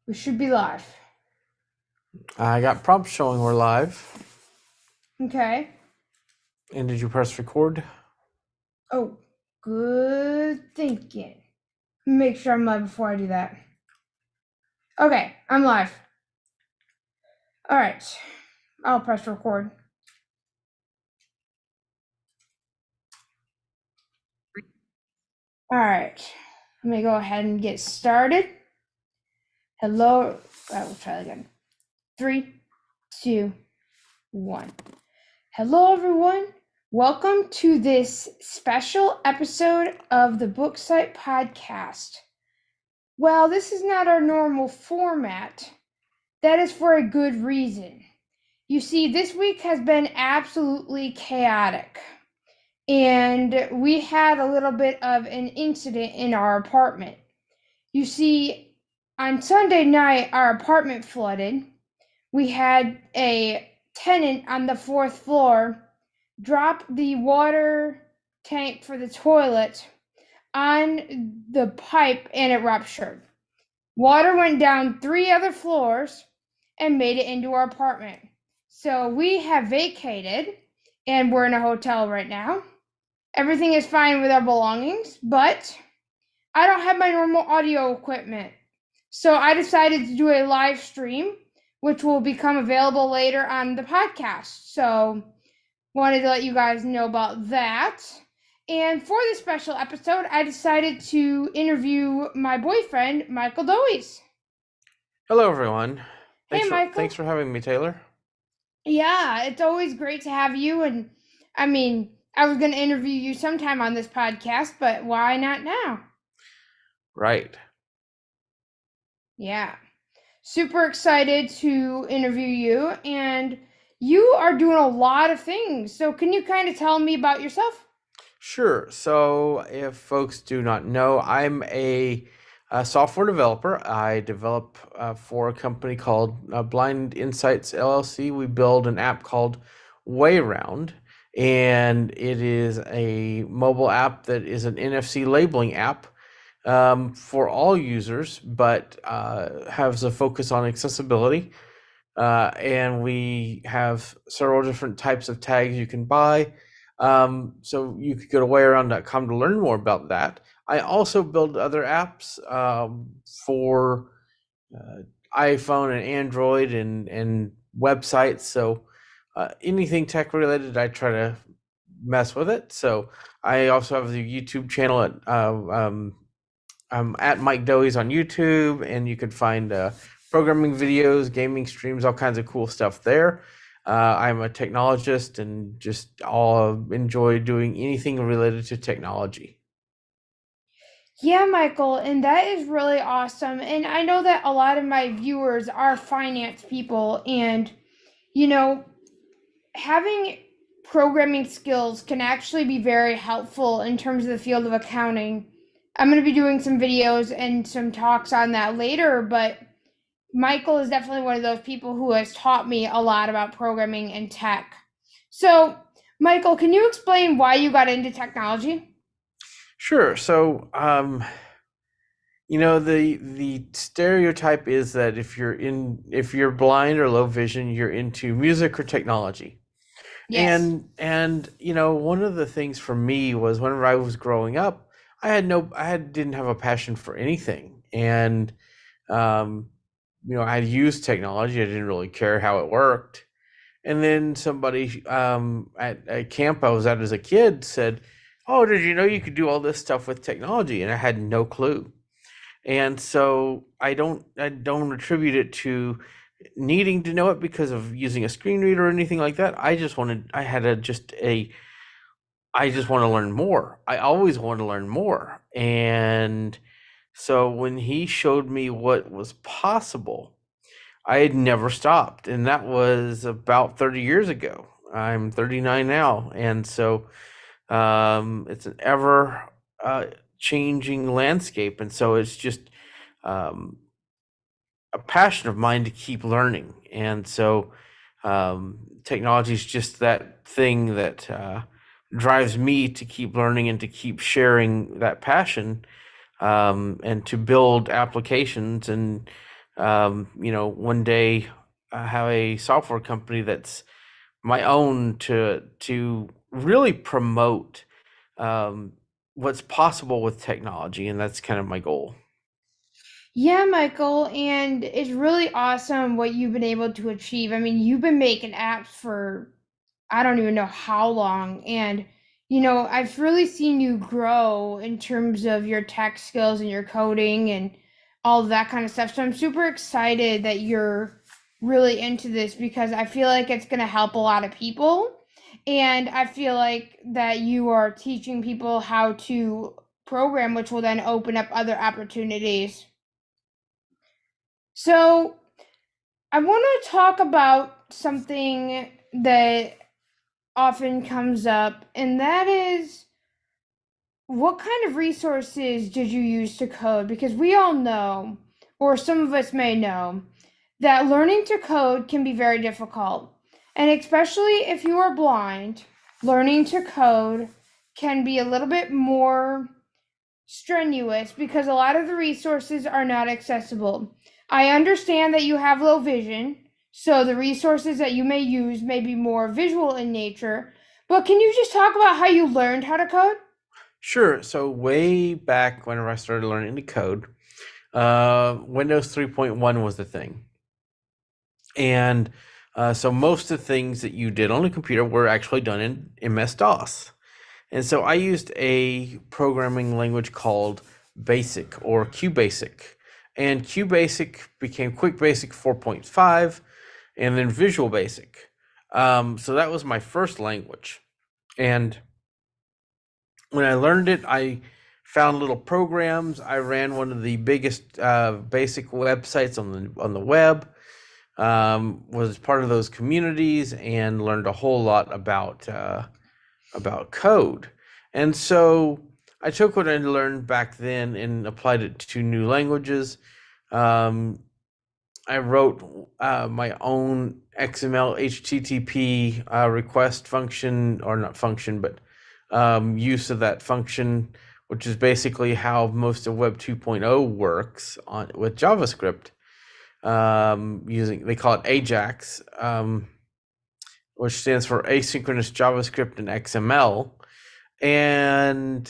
We should be live. I got prompts showing we're live. Okay. And did you press record? Oh, good thinking. Make sure I'm live before I do that. Okay, I'm live. All right. I'll press record. All right. Let me go ahead and get started. Hello. We'll try that again. 3, 2, 1. Hello, everyone. Welcome to this special episode of the BookSight podcast. Well, this is not our normal format. That is for a good reason. You see, this week has been absolutely chaotic. And we had a little bit of an incident in our apartment. You see, on Sunday night, our apartment flooded. We had a tenant on the 4th floor drop the water tank for the toilet on the pipe and it ruptured. Water went down 3 other floors and made it into our apartment. So we have vacated and we're in a hotel right now. Everything is fine with our belongings, but I don't have my normal audio equipment. So I decided to do a live stream, which will become available later on the podcast. So wanted to let you guys know about that. And for this special episode, I decided to interview my boyfriend, Michael Doise. Hello, everyone. Hey, Michael. Thanks for having me, Taylor. Yeah, it's always great to have you. And I mean, I was going to interview you sometime on this podcast, but why not now? Right. Yeah. Super excited to interview you. And you are doing a lot of things. So can you kind of tell me about yourself? Sure. So, if folks do not know, I'm a software developer. I develop for a company called Blind Insights LLC. We build an app called Wayround, and it is a mobile app that is an NFC labeling app for all users, but has a focus on accessibility. And we have several different types of tags you can buy. So you could go to wayaround.com to learn more about that. I also build other apps for iPhone and Android and websites. So anything tech related, I try to mess with it. So I also have the YouTube channel at Mike Doise on YouTube, and you can find programming videos, gaming streams, all kinds of cool stuff there. I'm a technologist and just all enjoy doing anything related to technology. Yeah, Michael, and that is really awesome. And I know that a lot of my viewers are finance people, and you know, having programming skills can actually be very helpful in terms of the field of accounting. I'm going to be doing some videos and some talks on that later, but Michael is definitely one of those people who has taught me a lot about programming and tech. So, Michael, can you explain why you got into technology? Sure. So, the stereotype is that if you're blind or low vision, you're into music or technology. Yes. And one of the things for me was whenever I was growing up, didn't have a passion for anything. And um, I used technology. I didn't really care how it worked. And then somebody at a camp I was at as a kid said, "Oh, did you know you could do all this stuff with technology?" And I had no clue. And so I don't attribute it to needing to know it because of using a screen reader or anything like that. I just want to learn more. I always want to learn more. And so when he showed me what was possible, I had never stopped. And that was about 30 years ago. I'm 39 now. And so it's an ever changing landscape. And so it's just um, a passion of mine to keep learning. And so technology is just that thing that drives me to keep learning and to keep sharing that passion and to build applications and one day I have a software company that's my own to really promote um, what's possible with technology, and that's kind of my goal. Yeah, Michael, and it's really awesome what you've been able to achieve. I mean, you've been making apps for I don't even know how long. And, I've really seen you grow in terms of your tech skills and your coding and all of that kind of stuff. So I'm super excited that you're really into this because I feel like it's going to help a lot of people. And I feel like that you are teaching people how to program, which will then open up other opportunities. So I want to talk about something that often comes up, and that is what kind of resources did you use to code? Because we all know, or some of us may know, that learning to code can be very difficult. And especially if you are blind, learning to code can be a little bit more strenuous because a lot of the resources are not accessible. I understand that you have low vision, so the resources that you may use may be more visual in nature. But can you just talk about how you learned how to code? Sure. So way back whenever I started learning to code, Windows 3.1 was the thing. And so most of the things that you did on a computer were actually done in MS-DOS. And so I used a programming language called BASIC or QBasic. And QBasic became QuickBasic 4.5 and then Visual Basic. So that was my first language. And when I learned it, I found little programs. I ran one of the biggest basic websites on the web. Was part of those communities and learned a whole lot about code. And so I took what I learned back then and applied it to new languages. Um, I wrote my own XML HTTP request function, or not function, but use of that function, which is basically how most of Web 2.0 works with JavaScript. They call it AJAX, which stands for asynchronous JavaScript and XML, and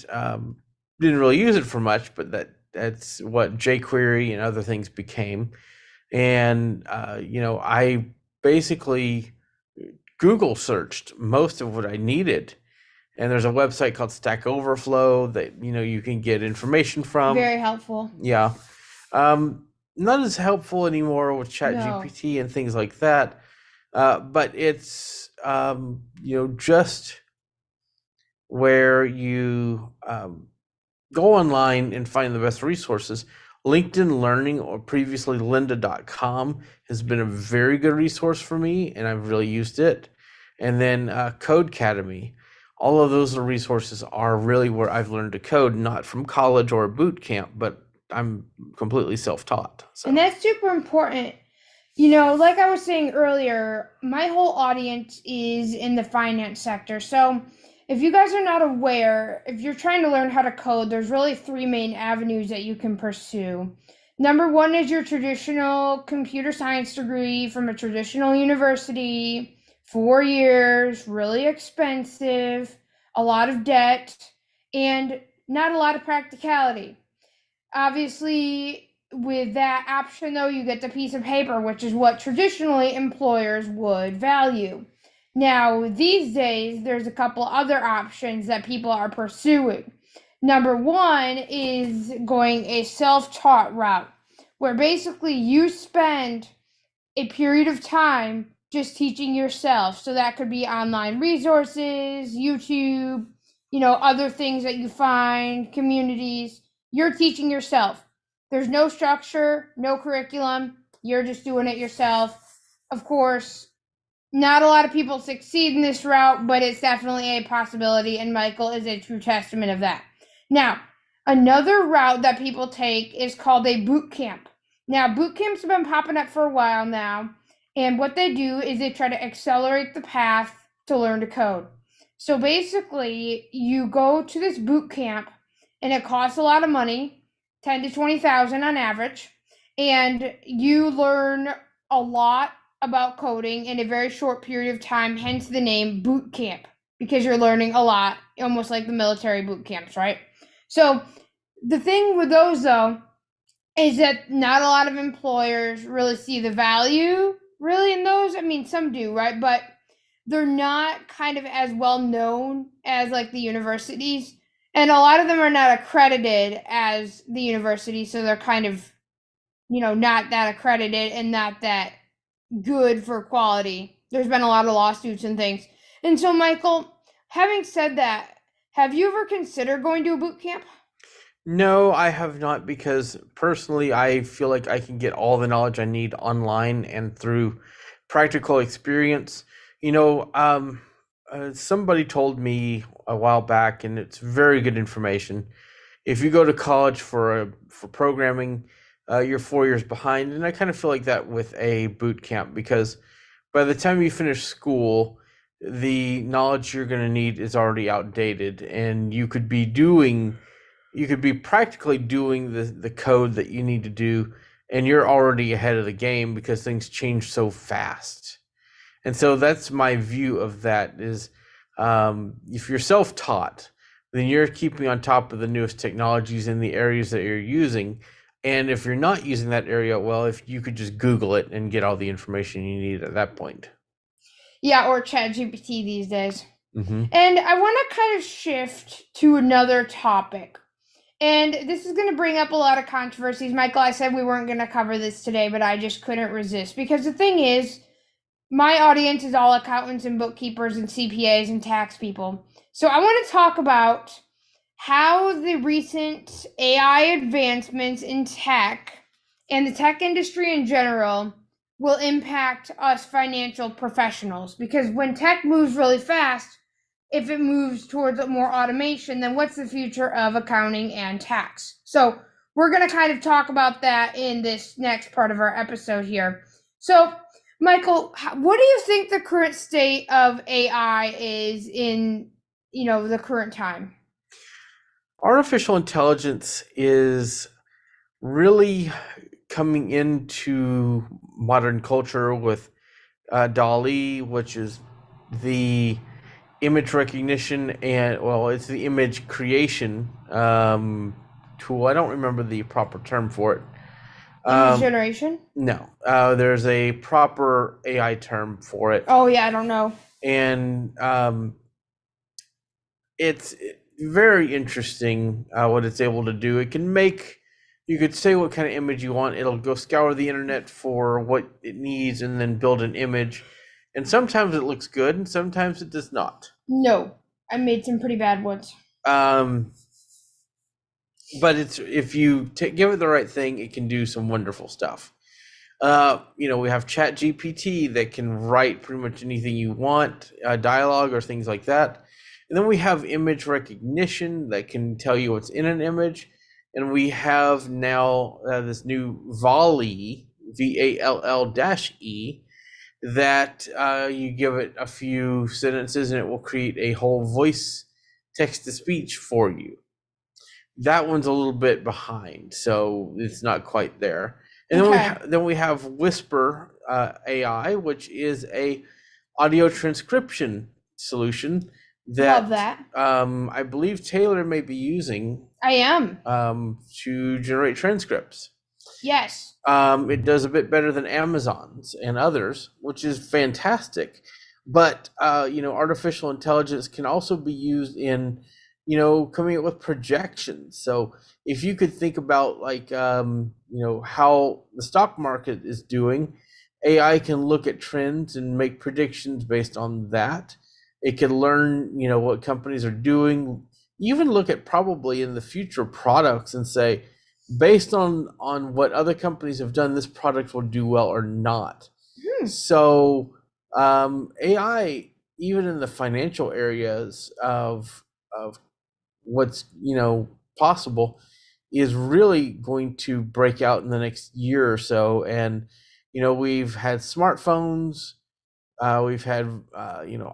didn't really use it for much, but that's what jQuery and other things became. And I basically Google searched most of what I needed, and there's a website called Stack Overflow that you can get information from. Very helpful. Yeah. Not as helpful anymore with No. ChatGPT and things like that. But it's just where you go online and find the best resources. LinkedIn Learning, or previously lynda.com, has been a very good resource for me, and I've really used it. And then Codecademy. All of those resources are really where I've learned to code, not from college or a boot camp, but I'm completely self-taught. So. And that's super important. Like I was saying earlier, my whole audience is in the finance sector. So if you guys are not aware, if you're trying to learn how to code, there's really three main avenues that you can pursue. Number one is your traditional computer science degree from a traditional university, 4 years, really expensive, a lot of debt, and not a lot of practicality. Obviously, with that option, though, you get the piece of paper, which is what traditionally employers would value. Now, these days, there's a couple other options that people are pursuing. Number one is going a self-taught route, where basically you spend a period of time just teaching yourself. So that could be online resources, YouTube, other things that you find, communities. You're teaching yourself. There's no structure, no curriculum. You're just doing it yourself. Of course, not a lot of people succeed in this route, but it's definitely a possibility, and Michael is a true testament of that. Now, another route that people take is called a boot camp. Now, boot camps have been popping up for a while now, and what they do is they try to accelerate the path to learn to code. So basically, you go to this boot camp, and it costs a lot of money, 10 to 20,000 on average, and you learn a lot about coding in a very short period of time, hence the name boot camp, because you're learning a lot, almost like the military boot camps, right? So the thing with those though is that not a lot of employers really see the value really in those. I mean, some do, right? But they're not kind of as well known as like the universities. And a lot of them are not accredited as the university, so they're kind of, not that accredited and not that good for quality. There's been a lot of lawsuits and things. And so, Michael, having said that, have you ever considered going to a boot camp? No, I have not, because personally I feel like I can get all the knowledge I need online and through practical experience. Somebody told me a while back, and it's very good information. If you go to college for programming, you're 4 years behind, and I kind of feel like that with a boot camp, because by the time you finish school, the knowledge you're going to need is already outdated, and you could be practically doing the code that you need to do, and you're already ahead of the game because things change so fast. And so that's my view of that is, if you're self-taught, then you're keeping on top of the newest technologies in the areas that you're using. And if you're not using that area, well, if you could just Google it and get all the information you need at that point. Yeah, or ChatGPT these days. Mm-hmm. And I want to kind of shift to another topic. And this is going to bring up a lot of controversies. Michael, I said we weren't going to cover this today, but I just couldn't resist. Because the thing is, my audience is all accountants and bookkeepers and CPAs and tax people. So I want to talk about how the recent AI advancements in tech and the tech industry in general will impact us financial professionals. Because when tech moves really fast, if it moves towards more automation, then what's the future of accounting and tax? So we're going to kind of talk about that in this next part of our episode here. So, Michael, what do you think the current state of AI is in, the current time? Artificial intelligence is really coming into modern culture with DALL-E, which is the image recognition, and well, it's the image creation tool. I don't remember the proper term for it. Image generation? No, there's a proper AI term for it. Oh yeah, I don't know. And it's very interesting what it's able to do. It can make, you could say what kind of image you want. It'll go scour the internet for what it needs and then build an image. And sometimes it looks good and sometimes it does not. No, I made some pretty bad ones. But it's, if you give it the right thing, it can do some wonderful stuff. We have ChatGPT that can write pretty much anything you want, dialogue or things like that. And then we have image recognition that can tell you what's in an image. And we have now this new VALL-E, VALL-E, that you give it a few sentences and it will create a whole voice text-to-speech for you. That one's a little bit behind, so it's not quite there. And then we have Whisper AI, which is a audio transcription solution that, love that. I believe Taylor may be using. I am. To generate transcripts. Yes. It does a bit better than Amazon's and others, which is fantastic. But artificial intelligence can also be used in, coming up with projections. So if you could think about how the stock market is doing, AI can look at trends and make predictions based on that. It can learn, what companies are doing, even look at probably in the future products and say, based on what other companies have done, this product will do well or not. So AI, even in the financial areas of what's possible, is really going to break out in the next year or so. And we've had smartphones, we've had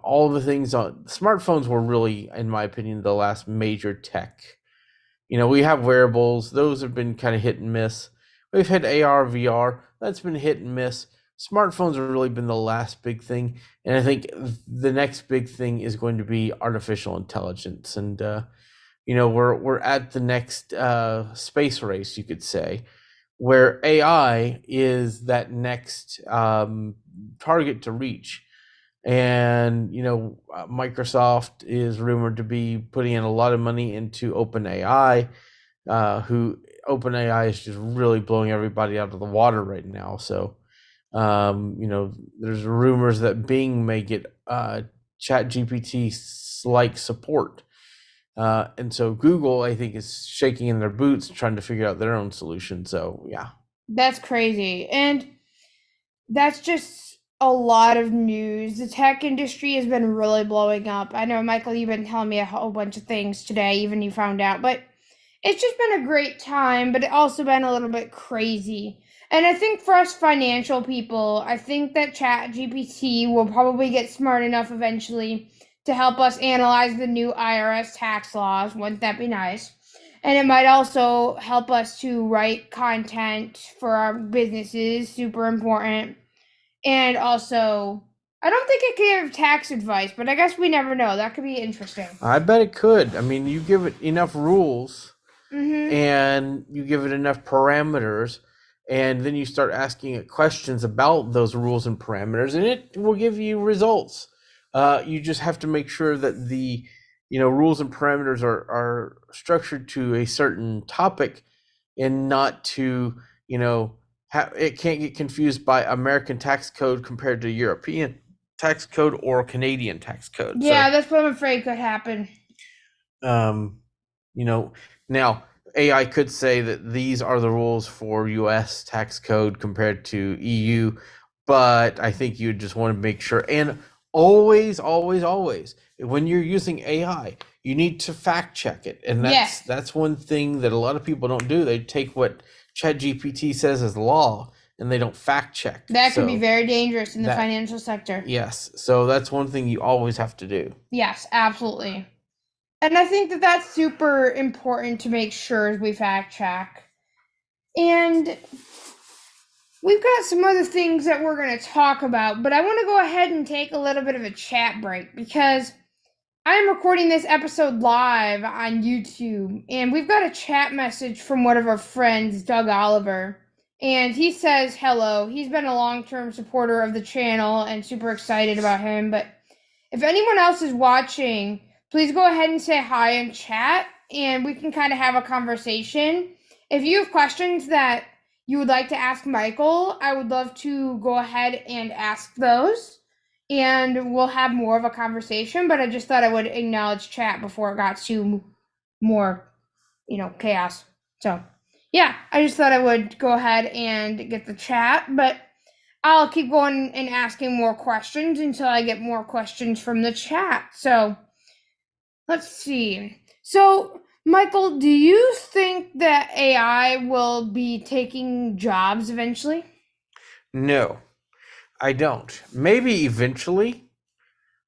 all the things on smartphones were really, in my opinion, the last major tech. We have wearables; those have been kind of hit and miss. We've had AR, VR. That's been hit and miss. Smartphones have really been the last big thing, and I think the next big thing is going to be artificial intelligence. And we're at the next space race, you could say, where AI is that next target to reach. And Microsoft is rumored to be putting in a lot of money into OpenAI, who OpenAI is just really blowing everybody out of the water right now. So, there's rumors that Bing may get Chat GPT like support. And so Google, I think, is shaking in their boots trying to figure out their own solution. So, yeah. That's crazy. And that's just a lot of news. The tech industry has been really blowing up. I know, Michael, you've been telling me a whole bunch of things today, even you found out. But it's just been a great time, but it also been a little bit crazy. And I think for us financial people, I think that Chat GPT will probably get smart enough eventually to help us analyze the new IRS tax laws. Wouldn't that be nice? And it might also help us to write content for our businesses, super important. And also, I don't think it can give tax advice, but I guess we never know. That could be interesting. I bet it could. I mean, you give it enough rules Mm-hmm. and you give it enough parameters, and then you start asking it questions about those rules and parameters, and it will give you results. You just have to make sure that the rules and parameters are structured to a certain topic, and not to it can't get confused by American tax code compared to European tax code or Canadian tax code. Yeah, that's what I'm afraid could happen. Now AI could say that these are the rules for US tax code compared to EU, but I think you just want to make sure. And always, always, always, when you're using AI, you need to fact check it. And that's one thing that a lot of people don't do. They take what ChatGPT says as law and they don't fact check. That can be very dangerous in the financial sector. Yes. So that's one thing you always have to do. Yes, absolutely. And I think that that's super important to make sure we fact check. And we've got some other things that we're going to talk about, but I want to go ahead and take a little bit of a chat break because I'm recording this episode live on YouTube, and we've got a chat message from one of our friends, Doug Oliver, and he says hello. He's been a long-term supporter of the channel and super excited about him, but if anyone else is watching, please go ahead and say hi in chat, and we can kind of have a conversation. If you have questions that you would like to ask Michael, I would love to go ahead and ask those, and we'll have more of a conversation, but I just thought I would acknowledge chat before it got to more, chaos. So, yeah, I just thought I would go ahead and get the chat, but I'll keep going and asking more questions until I get more questions from the chat. So, let's see. So, Michael, do you think that AI will be taking jobs eventually? No, I don't. Maybe eventually,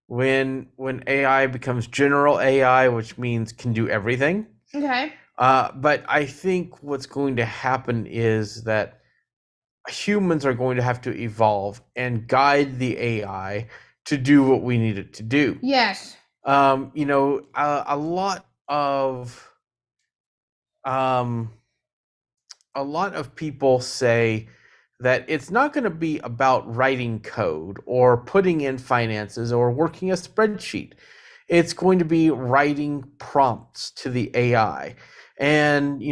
when AI becomes general AI, which means can do everything. Okay. But I think what's going to happen is that humans are going to have to evolve and guide the AI to do what we need it to do. Yes. A lot of people say that it's not going to be about writing code or putting in finances or working a spreadsheet. It's going to be writing prompts to the AI. And,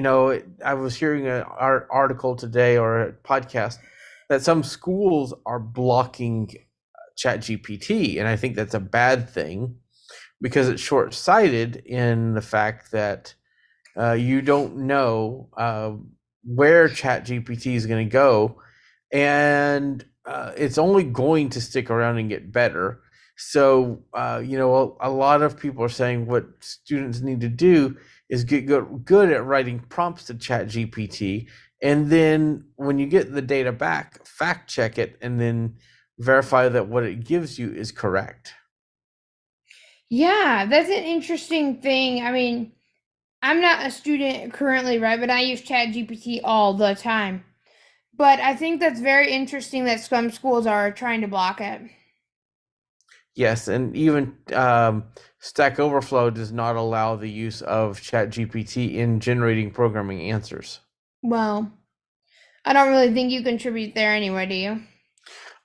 I was hearing an article today or a podcast that some schools are blocking ChatGPT. And I think that's a bad thing because it's short-sighted in the fact that you don't know where ChatGPT is going to go, and it's only going to stick around and get better. So, a lot of people are saying what students need to do is get good at writing prompts to ChatGPT, and then when you get the data back, fact check it, and then verify that what it gives you is correct. Yeah, that's an interesting thing. I mean, I'm not a student currently, right? But I use ChatGPT all the time. But I think that's very interesting that some schools are trying to block it. Yes, and even Stack Overflow does not allow the use of ChatGPT in generating programming answers. Well, I don't really think you contribute there anyway, do you?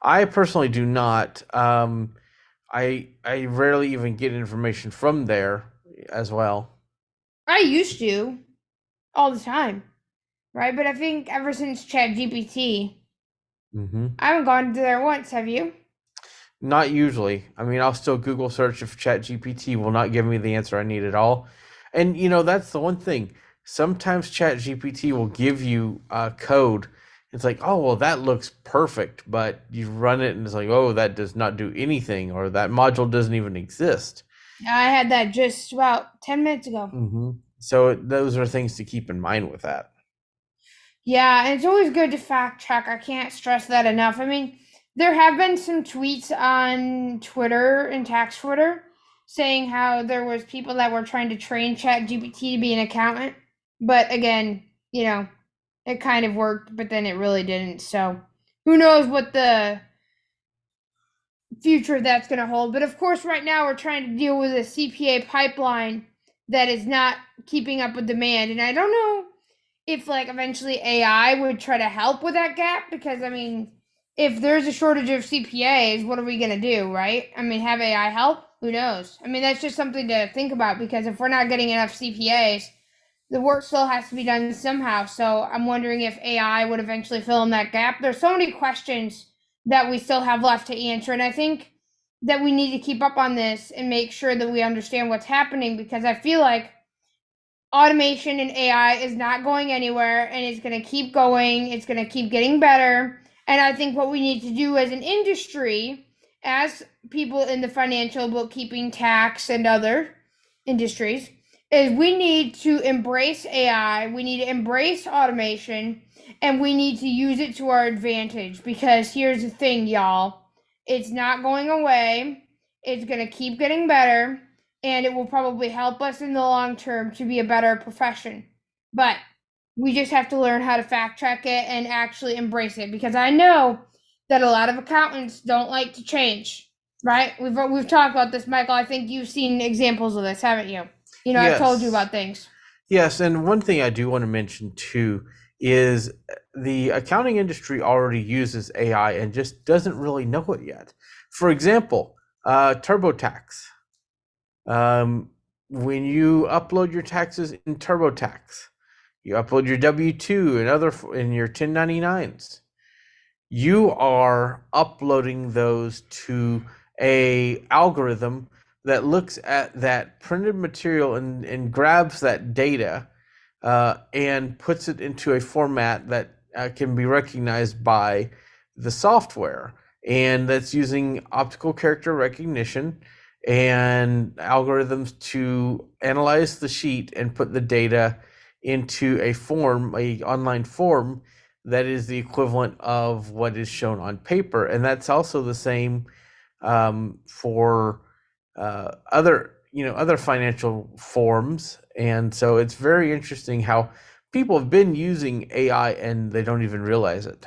I personally do not. I rarely even get information from there as well. I used to all the time, right? But I think ever since ChatGPT, Hmm. I haven't gone to there once, have you? Not usually. I mean, I'll still Google search if ChatGPT will not give me the answer I need at all. And that's the one thing. Sometimes ChatGPT will give you code. It's like, oh, well, that looks perfect, but you run it and it's like, oh, that does not do anything, or that module doesn't even exist. I had that just about 10 minutes ago. So those are things to keep in mind with that. Yeah, and it's always good to fact check. I can't stress that enough. I mean, there have been some tweets on Twitter and tax Twitter saying how there was people that were trying to train ChatGPT to be an accountant, but again, it kind of worked, but then it really didn't. So, who knows what the future that's going to hold? But of course, right now we're trying to deal with a CPA pipeline that is not keeping up with demand, and I don't know if like eventually AI would try to help with that gap, because I mean, if there's a shortage of CPAs, what are we gonna do, right? I mean, have AI help? Who knows? I mean, that's just something to think about, because if we're not getting enough CPAs, the work still has to be done somehow. So I'm wondering if AI would eventually fill in that gap. There's so many questions that we still have left to answer, and I think that we need to keep up on this and make sure that we understand what's happening, because I feel like automation and AI is not going anywhere, and it's going to keep going. It's going to keep getting better. And I think what we need to do as an industry, as people in the financial, bookkeeping, tax, and other industries, is we need to embrace AI. We need to embrace automation, and we need to use it to our advantage. Because here's the thing, y'all, it's not going away. It's going to keep getting better, and it will probably help us in the long term to be a better profession. But we just have to learn how to fact check it and actually embrace it, because I know that a lot of accountants don't like to change, right? We've talked about this, Michael. I think you've seen examples of this, haven't you? I've told you Yes. about things. Yes, and one thing I do want to mention too is the accounting industry already uses AI and just doesn't really know it yet. For example, TurboTax. When you upload your taxes in TurboTax, you upload your W-2 and in your 1099s. You are uploading those to a algorithm that looks at that printed material and grabs that data and puts it into a format that can be recognized by the software, and that's using optical character recognition and algorithms to analyze the sheet and put the data into a online form that is the equivalent of what is shown on paper. And that's also the same for other financial forms. And so it's very interesting how people have been using AI and they don't even realize it.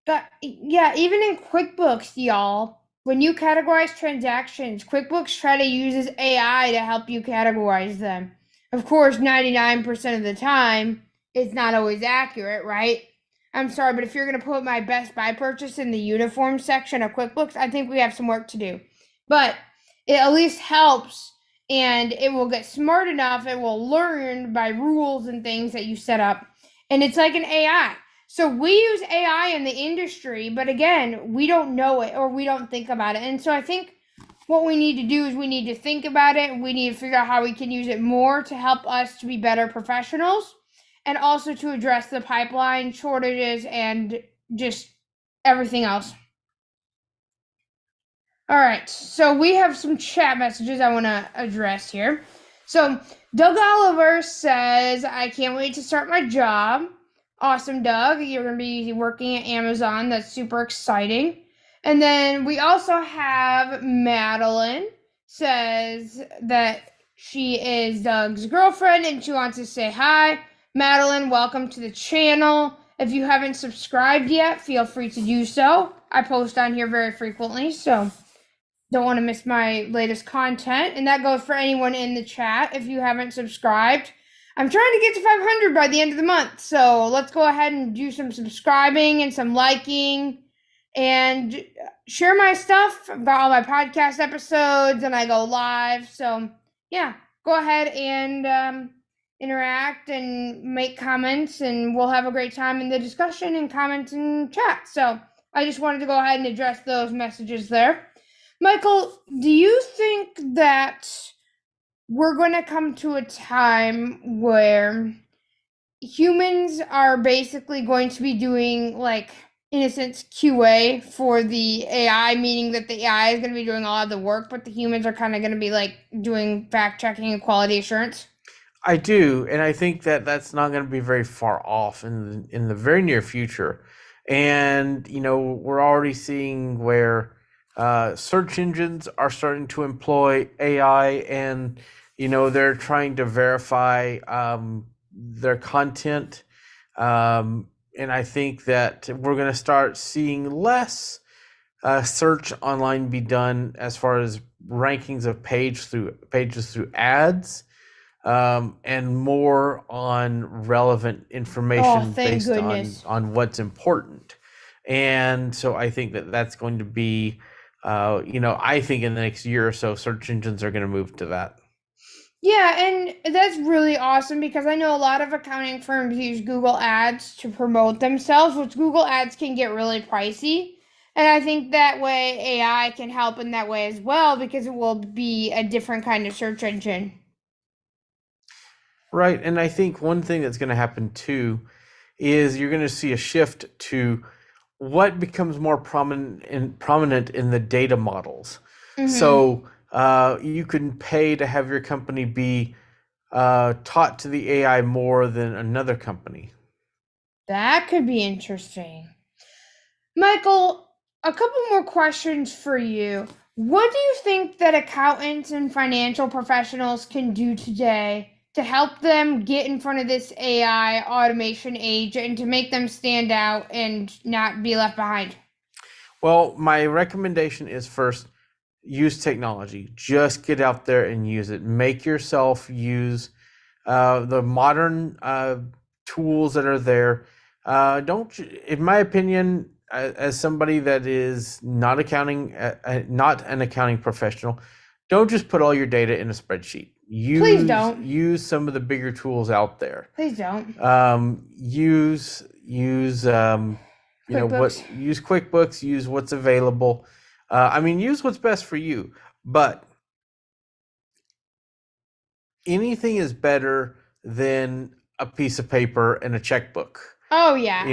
But yeah, even in QuickBooks, y'all, when you categorize transactions, QuickBooks try to uses AI to help you categorize them. Of course, 99% of the time, it's not always accurate, right? I'm sorry, but if you're going to put my Best Buy purchase in the uniform section of QuickBooks, I think we have some work to do. But it at least helps, and it will get smart enough, it will learn by rules and things that you set up. And it's like an AI. So we use AI in the industry, but again, we don't know it or we don't think about it. And so I think what we need to do is we need to think about it. We need to figure out how we can use it more to help us to be better professionals, and also to address the pipeline shortages and just everything else. All right, so we have some chat messages I want to address here. So Doug Oliver says, I can't wait to start my job. Awesome, Doug. You're going to be working at Amazon. That's super exciting. And then we also have Madeline says that she is Doug's girlfriend and she wants to say hi. Madeline, welcome to the channel. If you haven't subscribed yet, feel free to do so. I post on here very frequently, so don't want to miss my latest content. And that goes for anyone in the chat. If you haven't subscribed, I'm trying to get to 500 by the end of the month. So let's go ahead and do some subscribing and some liking and share my stuff about all my podcast episodes, and I go live. So yeah, go ahead and interact and make comments, and we'll have a great time in the discussion and comments and chat. So I just wanted to go ahead and address those messages there. Michael, do you think that we're going to come to a time where humans are basically going to be doing, like, in a sense, QA for the AI, meaning that the AI is going to be doing a lot of the work, but the humans are kind of going to be like doing fact checking and quality assurance? I do, and I think that that's not going to be very far off in the very near future. And we're already seeing where search engines are starting to employ AI, and they're trying to verify their content. And I think that we're going to start seeing less search online be done as far as rankings of pages through ads, and more on relevant information based on what's important. And so I think that that's going to be, I think in the next year or so, search engines are going to move to that. Yeah, and that's really awesome because I know a lot of accounting firms use Google Ads to promote themselves, which Google Ads can get really pricey. And I think that way AI can help in that way as well because it will be a different kind of search engine. Right, and I think one thing that's going to happen too is you're going to see a shift to what becomes more prominent in the data models. Mhm. So you can pay to have your company be taught to the AI more than another company. That could be interesting. Michael, a couple more questions for you. What do you think that accountants and financial professionals can do today to help them get in front of this AI automation age and to make them stand out and not be left behind? Well, my recommendation is first, use technology. Just get out there and use it. Make yourself use the modern tools that are there. Don't, in my opinion, as somebody that is not not an accounting professional, don't just put all your data in a spreadsheet. Please don't. Use some of the bigger tools out there. Please don't. Use use QuickBooks. Use what's available. Use what's best for you. But anything is better than a piece of paper and a checkbook. Oh yeah.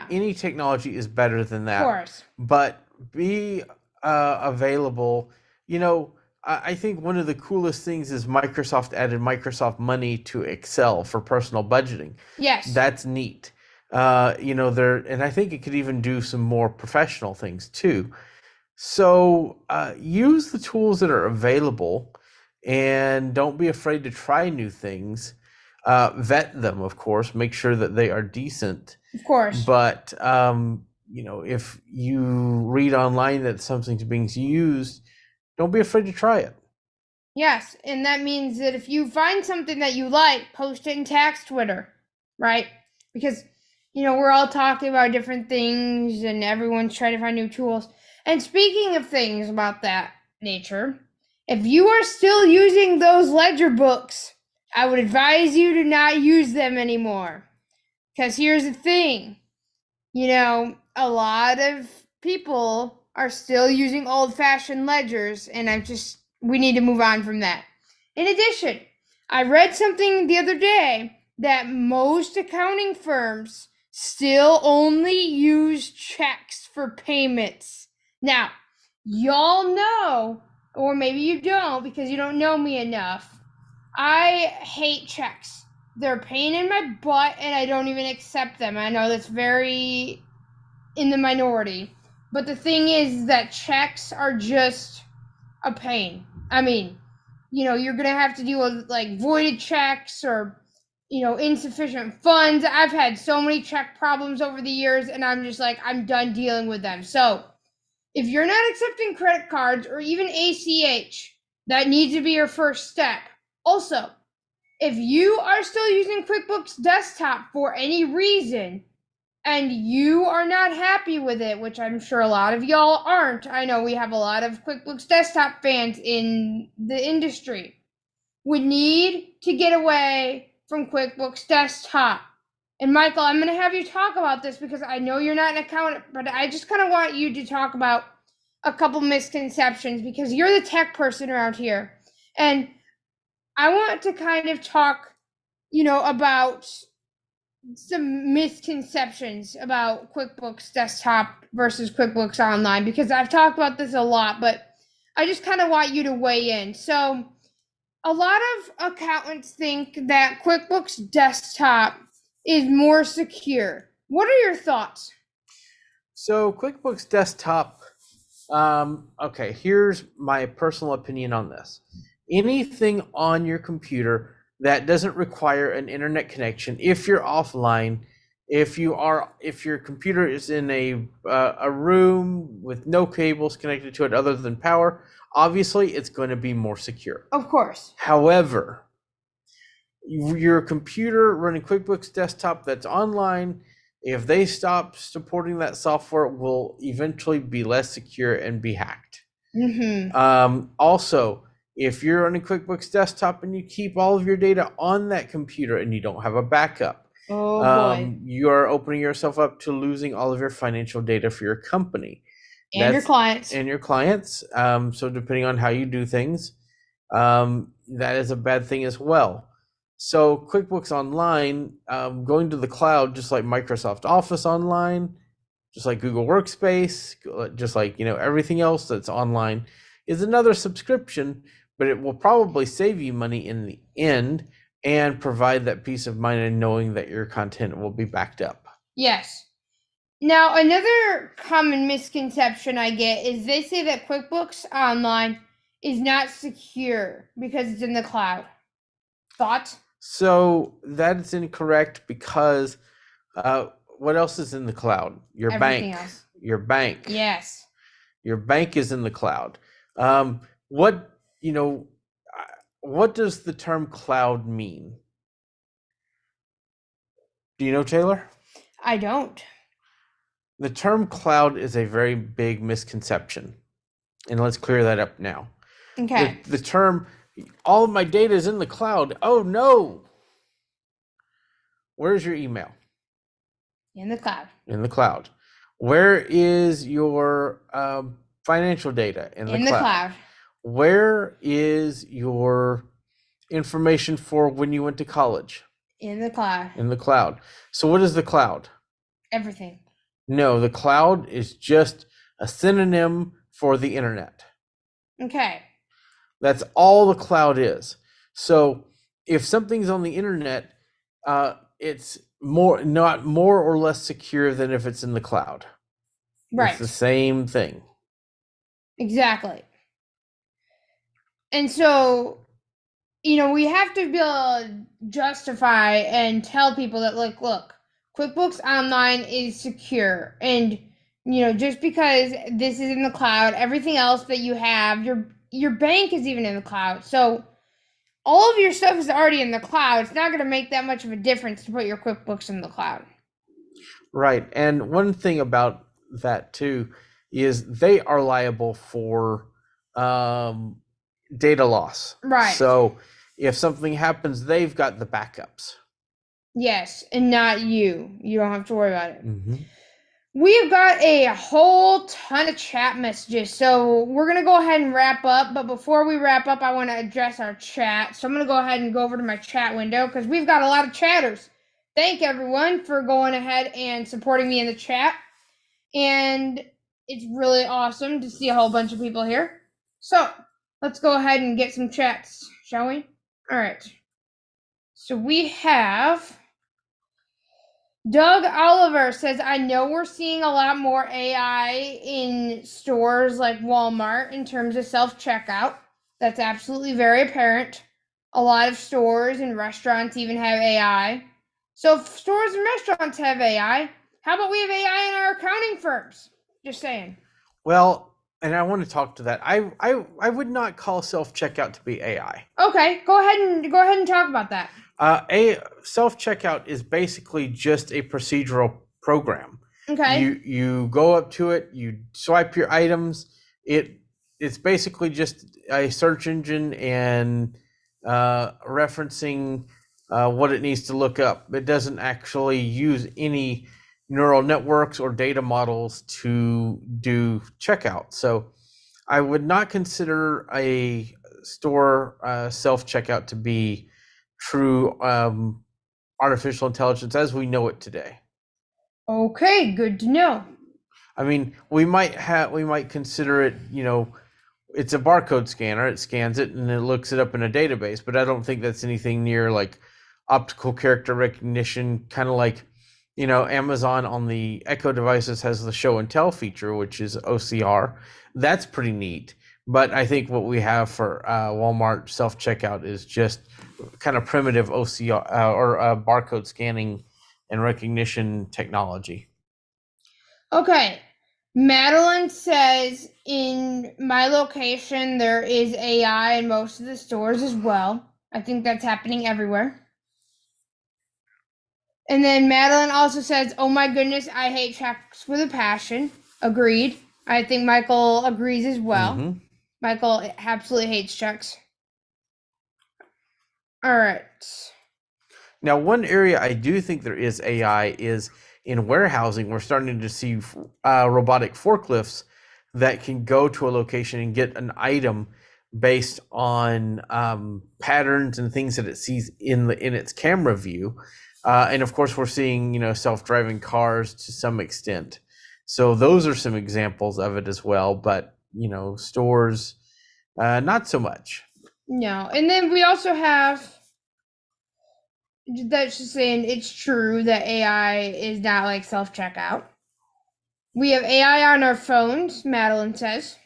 Any technology is better than that. Of course. But be available. I think one of the coolest things is Microsoft added Microsoft Money to Excel for personal budgeting. Yes. That's neat. And I think it could even do some more professional things too. So use the tools that are available, and don't be afraid to try new things. Vet them, of course. Make sure that they are decent. Of course. But if you read online that something's being used, don't be afraid to try it. Yes, and that means that if you find something that you like, post it and tag Twitter, right? Because we're all talking about different things, and everyone's trying to find new tools. And speaking of things about that nature, if you are still using those ledger books, I would advise you to not use them anymore. Because here's the thing, a lot of people are still using old-fashioned ledgers, and we need to move on from that. In addition, I read something the other day that most accounting firms still only use checks for payments. Now, y'all know, or maybe you don't because you don't know me enough, I hate checks. They're a pain in my butt, and I don't even accept them. I know that's very in the minority. But the thing is that checks are just a pain. You're going to have to deal with, like, voided checks or insufficient funds. I've had so many check problems over the years, and I'm just like, I'm done dealing with them. So if you're not accepting credit cards or even ACH, that needs to be your first step. Also, if you are still using QuickBooks Desktop for any reason and you are not happy with it, which I'm sure a lot of y'all aren't, I know we have a lot of QuickBooks Desktop fans in the industry, we need to get away from QuickBooks Desktop. And Michael, I'm going to have you talk about this because I know you're not an accountant, but I just kind of want you to talk about a couple misconceptions because you're the tech person around here. And I want to kind of talk, about some misconceptions about QuickBooks Desktop versus QuickBooks Online because I've talked about this a lot, but I just kind of want you to weigh in. So, a lot of accountants think that QuickBooks Desktop is more secure. What are your thoughts? So QuickBooks Desktop, okay, here's my personal opinion on this. Anything on your computer that doesn't require an internet connection, if you're offline, if your computer is in a room with no cables connected to it other than power, obviously it's going to be more secure. Of course. However, your computer running QuickBooks Desktop that's online, if they stop supporting that software, will eventually be less secure and be hacked. Also, if you're running QuickBooks Desktop and you keep all of your data on that computer and you don't have a backup, you are opening yourself up to losing all of your financial data for your company and your clients. So depending on how you do things, that is a bad thing as well. So QuickBooks Online, going to the cloud, just like Microsoft Office Online, just like Google Workspace, just like everything else that's online, is another subscription, but it will probably save you money in the end and provide that peace of mind in knowing that your content will be backed up. Yes. Now, another common misconception I get is they say that QuickBooks Online is not secure because it's in the cloud. Thoughts? So that is incorrect because what else is in the cloud? Everything else. Your bank. Yes. Your bank is in the cloud. What does the term cloud mean? Do you know, Taylor? I don't. The term cloud is a very big misconception. And let's clear that up now. Okay. The term, all of my data is in the cloud. Oh, no. Where's your email? In the cloud. In the cloud. Where is your financial data? In the cloud. Where is your information for when you went to college? In the cloud. In the cloud. So what is the cloud? Everything. No, the cloud is just a synonym for the internet. Okay. That's all the cloud is. So if something's on the internet, it's not more or less secure than if it's in the cloud. Right. It's the same thing. Exactly. And so, we have to be able to justify and tell people that, look, QuickBooks Online is secure. And, just because this is in the cloud, everything else that you have, your bank is even in the cloud. So all of your stuff is already in the cloud. It's not going to make that much of a difference to put your QuickBooks in the cloud. Right. And one thing about that too is they are liable for data loss. Right. So if something happens, they've got the backups. Yes, and not you. You don't have to worry about it. Mm-hmm. We've got a whole ton of chat messages, so we're going to go ahead and wrap up. But before we wrap up, I want to address our chat. So I'm going to go ahead and go over to my chat window because we've got a lot of chatters. Thank everyone for going ahead and supporting me in the chat. And it's really awesome to see a whole bunch of people here. So let's go ahead and get some chats, shall we? All right. So we have Doug Oliver says, I know we're seeing a lot more AI in stores like Walmart in terms of self-checkout. That's absolutely very apparent. A lot of stores and restaurants even have AI. So if stores and restaurants have AI, how about we have AI in our accounting firms? Just saying. Well, and I want to talk to that. I would not call self-checkout to be AI. Okay, go ahead and talk about that. A self-checkout is basically just a procedural program. Okay. You go up to it, you swipe your items. It's basically just a search engine and referencing what it needs to look up. It doesn't actually use any neural networks or data models to do checkout. So I would not consider a store self-checkout to be true artificial intelligence as we know it today. Okay, good to know. I mean, we might consider it, it's a barcode scanner. It scans it and it looks it up in a database, but I don't think that's anything near like optical character recognition, kind of like, Amazon on the Echo devices has the show and tell feature, which is OCR. That's pretty neat. But I think what we have for Walmart self checkout is just kind of primitive OCR or barcode scanning and recognition technology. Okay. Madeline says in my location there is AI in most of the stores as well. I think that's happening everywhere. And then Madeline also says, "Oh my goodness, I hate checks with a passion." Agreed. I think Michael agrees as well. Mhm. Michael absolutely hates checks. All right. Now, one area I do think there is AI is in warehousing. We're starting to see robotic forklifts that can go to a location and get an item based on patterns and things that it sees in its camera view. And of course, we're seeing self-driving cars to some extent. So those are some examples of it as well. But stores, not so much. No. And then we also have, that's just saying it's true that AI is not like self-checkout. We have AI on our phones, Madeline says.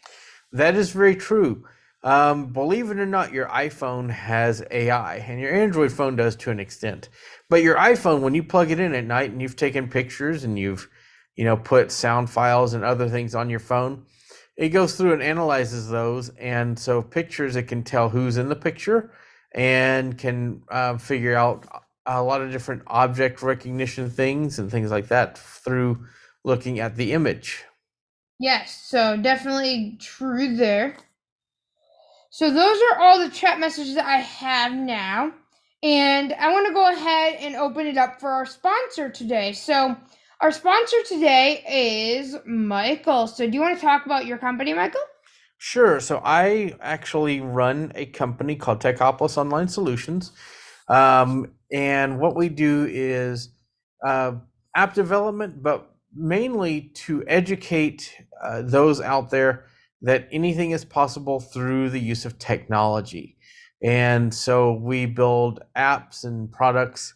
That is very true. Believe it or not, your iPhone has AI, and your Android phone does to an extent. But your iPhone, when you plug it in at night and you've taken pictures and you've, put sound files and other things on your phone, it goes through and analyzes those. And so pictures, it can tell who's in the picture and can figure out a lot of different object recognition things and things like that through looking at the image. Yes, so definitely true there. So those are all the chat messages that I have now. And I want to go ahead and open it up for our sponsor today. So our sponsor today is Michael. So do you want to talk about your company, Michael? Sure. So I actually run a company called Techopolis Online Solutions. And what we do is app development, but mainly to educate those out there that anything is possible through the use of technology. And so we build apps and products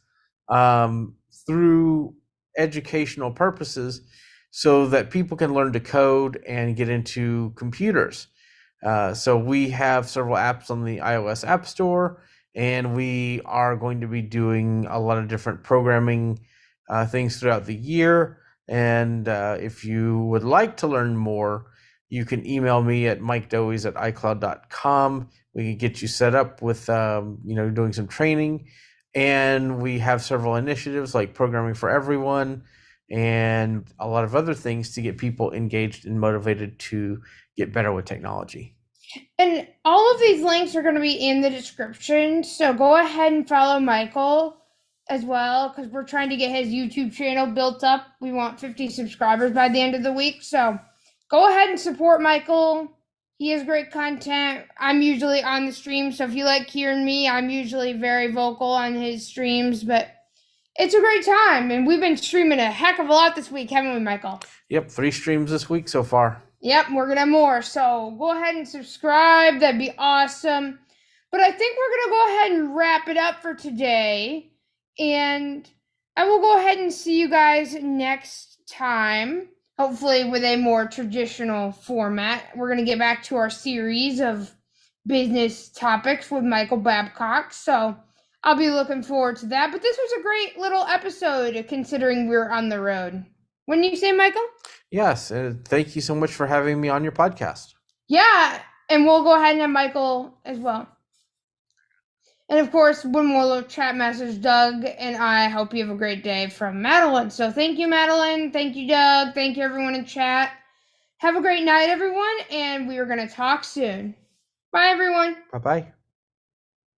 through educational purposes so that people can learn to code and get into computers. So we have several apps on the iOS App Store, and we are going to be doing a lot of different programming things throughout the year. And if you would like to learn more, you can email me at mikedoise@icloud.com. We can get you set up with, doing some training. And we have several initiatives like Programming for Everyone and a lot of other things to get people engaged and motivated to get better with technology. And all of these links are going to be in the description. So go ahead and follow Michael as well, because we're trying to get his YouTube channel built up. We want 50 subscribers by the end of the week. So go ahead and support Michael. He has great content. I'm usually on the stream. So if you like hearing me, I'm usually very vocal on his streams. But it's a great time. And we've been streaming a heck of a lot this week, haven't we, Michael? Yep, 3 streams this week so far. Yep, we're going to have more. So go ahead and subscribe. That'd be awesome. But I think we're going to go ahead and wrap it up for today. And I will go ahead and see you guys next time, hopefully with a more traditional format. We're going to get back to our series of business topics with Michael Babcock. So I'll be looking forward to that. But this was a great little episode considering we're on the road. Wouldn't you say, Michael? Yes, thank you so much for having me on your podcast. Yeah, and we'll go ahead and have Michael as well. And of course, one more little chat message, Doug and I hope you have a great day from Madeline. So thank you, Madeline. Thank you, Doug. Thank you, everyone in chat. Have a great night, everyone, and we are going to talk soon. Bye, everyone. Bye-bye.